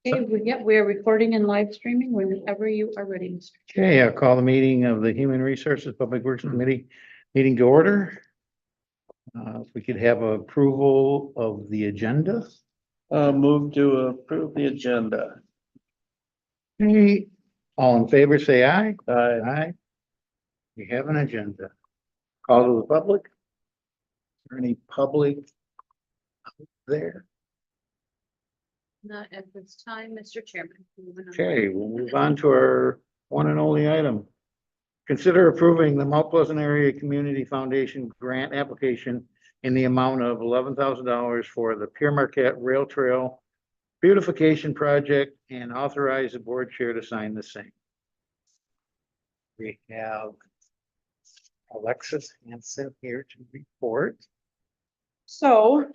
Okay, we are recording and live streaming whenever you are ready, Mr. Chair. Okay, I'll call the meeting of the Human Resources Public Works Committee meeting to order. If we could have approval of the agenda. Move to approve the agenda. Okay, all in favor, say aye. Aye. Aye. We have an agenda. Call to the public. Is there any public there? Not at this time, Mr. Chairman. Moving on. Okay, we'll move on to our one and only item. Consider approving the Mount Pleasant Area Community Foundation grant application in the amount of $11,000 for the Pierre Marquette Rail Trail beautification project and authorize the board chair to sign the same. We have Alexis Hansen here to report. So,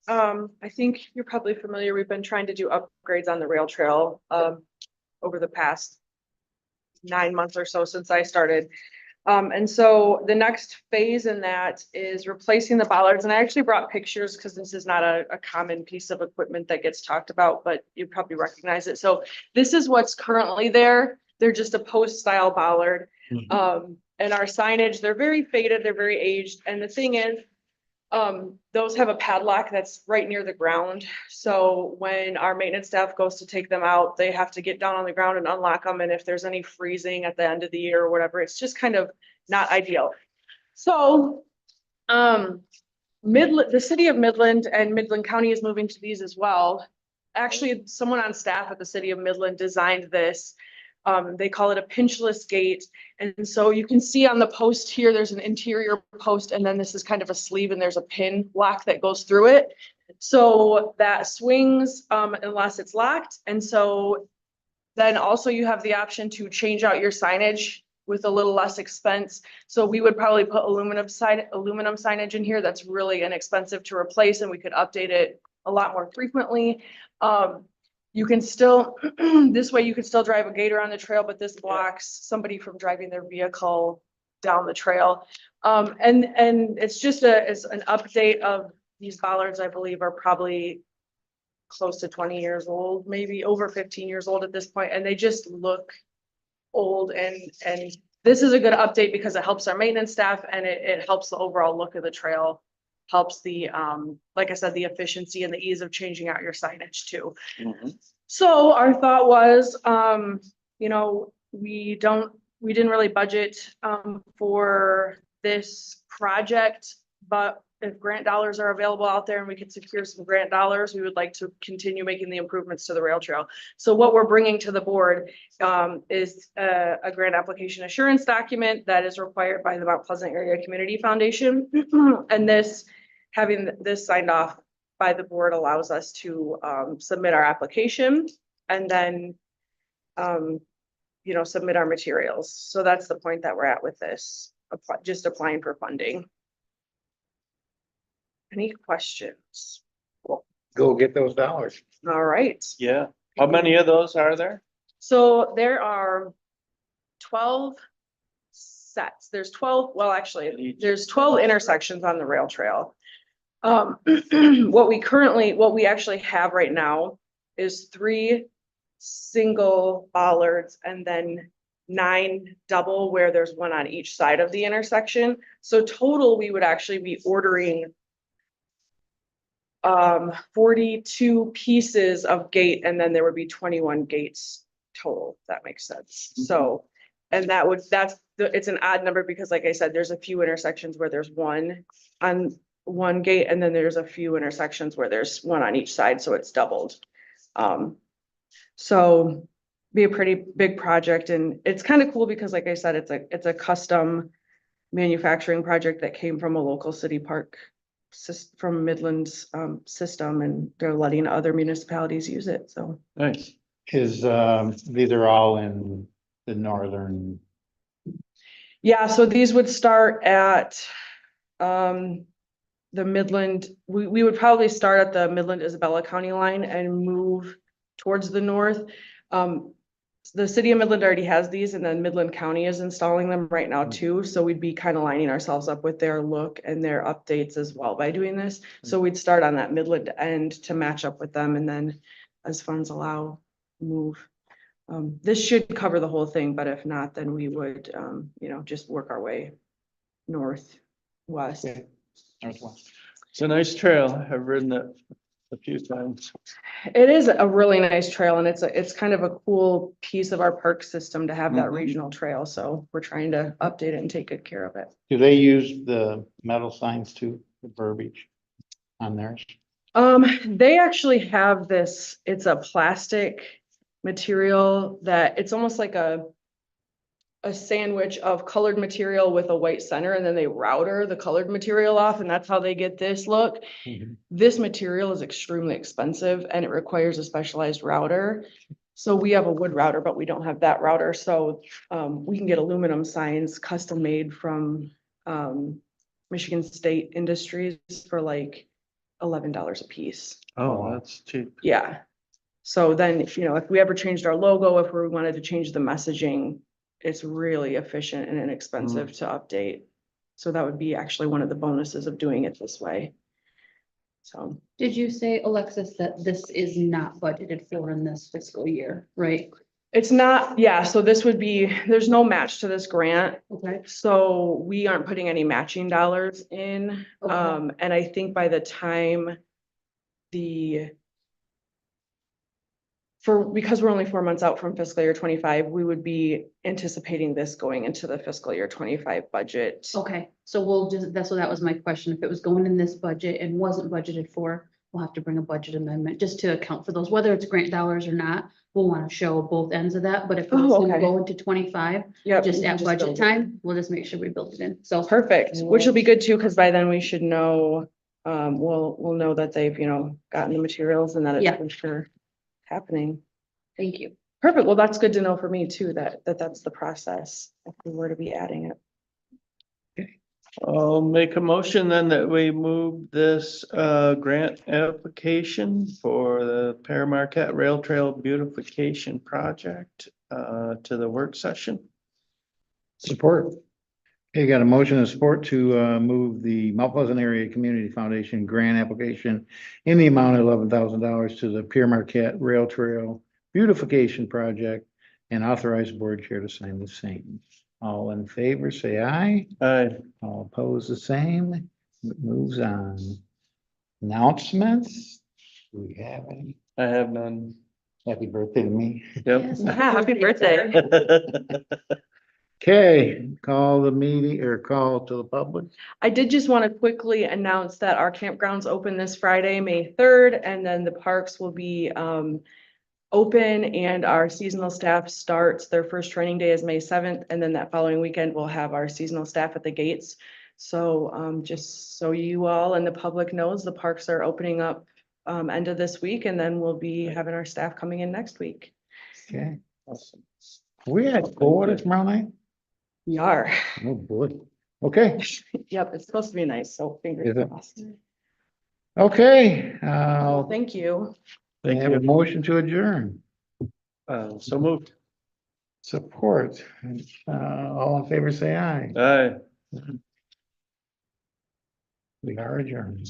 I think you're probably familiar, we've been trying to do upgrades on the rail trail, over the past 9 months or so since I started. And so the next phase in that is replacing the bollards, and I actually brought pictures because this is not a common piece of equipment that gets talked about, but you probably recognize it. So this is what's currently there. They're just a post style bollard. And our signage, they're very faded, they're very aged, and the thing is, those have a padlock that's right near the ground. So when our maintenance staff goes to take them out, they have to get down on the ground and unlock them. And if there's any freezing at the end of the year or whatever, it's just kind of not ideal. So, the city of Midland and Midland County is moving to these as well. Actually, someone on staff at the city of Midland designed this. They call it a pinchless gate. And so you can see on the post here, there's an interior post, and then this is kind of a sleeve and there's a pin lock that goes through it. So that swings unless it's locked. And so then also you have the option to change out your signage with a little less expense. So we would probably put aluminum signage in here that's really inexpensive to replace, and we could update it a lot more frequently. You can still, this way you could still drive a gator on the trail, but this blocks somebody from driving their vehicle down the trail. And it's just it's an update of these bollards, I believe, are probably close to 20 years old, maybe over 15 years old at this point, and they just look old. And this is a good update because it helps our maintenance staff, and it helps the overall look of the trail. Helps the, like I said, the efficiency and the ease of changing out your signage too. So our thought was, you know, we didn't really budget, for this project, but if grant dollars are available out there and we could secure some grant dollars, we would like to continue making the improvements to the rail trail. So what we're bringing to the board, is a grant application assurance document that is required by the Mount Pleasant Area Community Foundation. And having this signed off by the board allows us to submit our application and then, you know, submit our materials. So that's the point that we're at with this, just applying for funding. Any questions? Go get those dollars. All right. Yeah. How many of those are there? So there are 12 sets. There's 12, well, actually, there's 12 intersections on the rail trail. What we actually have right now is 3 single bollards and then 9 double, where there's 1 on each side of the intersection. So total, we would actually be ordering 42 pieces of gate, and then there would be 21 gates total, if that makes sense. So, and it's an odd number because, like I said, there's a few intersections where there's 1 on one gate, and then there's a few intersections where there's 1 on each side, so it's doubled. So be a pretty big project, and it's kind of cool because, like I said, it's a custom manufacturing project that came from a local city park from Midland's system, and they're letting other municipalities use it. So Nice. These are all in the northern. yeah, so these would start at the Midland. We would probably start at the Midland Isabella County line and move towards the north. the city of Midland already has these, and then Midland County is installing them right now too, so we'd be kind of lining ourselves up with their look and their updates as well by doing this. So we'd start on that Midland end to match up with them, and then as funds allow, move. This should cover the whole thing, but if not, then we would, just work our way northwest. Okay. Northwest. It's a nice trail. I've ridden it a few times. It is a really nice trail, and it's kind of a cool piece of our park system to have that Mhm. regional trail, so we're trying to update it and take good care of it. Do they use the metal signs too, the verbiage on theirs? They actually have this, it's a plastic material that, it's almost like a sandwich of colored material with a white center, and then they router the colored material off, and that's how they get this look. This material is extremely expensive and it requires a specialized router. So we have a wood router, but we don't have that router, so we can get aluminum signs custom made from Michigan State Industries for like $11 a piece. Oh, that's cheap. Yeah. So then, if we ever changed our logo, if we wanted to change the messaging, it's really efficient and inexpensive to update. So that would be actually one of the bonuses of doing it this way. So, Did you say, Alexis, that this is not budgeted for in this fiscal year, right? it's not, yeah, so this would be, there's no match to this grant. Okay. So we aren't putting any matching dollars in. Okay. And I think by the time because we're only 4 months out from fiscal year 25, we would be anticipating this going into the fiscal year 25 budget. Okay, so that was my question. If it was going in this budget and wasn't budgeted for, we'll have to bring a budget amendment just to account for those, whether it's grant dollars or not. We'll want to show both ends of that, but if it's Oh, gonna okay. go into 25, Yep, just we can at budget build it. time, we'll just make sure we build it in. So Perfect, which will be good too, because by then we should know, we'll know that they've, gotten the materials and that Yeah. it's for sure happening. thank you. Perfect, well, that's good to know for me too, that's the process, if we were to be adding it. I'll make a motion then that we move this grant application for the Pear Marquette Rail Trail Beautification Project to the work session. Support. Okay, got a motion of support to move the Mount Pleasant Area Community Foundation grant application in the amount of $11,000 to the Pierre Marquette Rail Trail Beautification Project and authorize the board chair to sign the same. All in favor, say aye. Aye. All opposed, the same. It moves on. Announcements? Do we have any? I have none. Happy birthday to me. Yep. Yes. Happy birthday. Okay, call the meeting or call to the public. I did just want to quickly announce that our campgrounds open this Friday, May 3rd, and then the parks will be open, and our seasonal staff starts, their first training day is May 7th, and then that following weekend we'll have our seasonal staff at the gates. So just so you all and the public knows, the parks are opening up end of this week, and then we'll be having our staff coming in next week. Okay. Awesome. We had four tomorrow night? We are. Oh, boy. Okay, Yep, it's supposed to be nice, so fingers Is it? crossed. okay. Thank you. We Thank have a you. motion to adjourn. So moved. Support. All in favor, say aye. Aye. We are adjourned.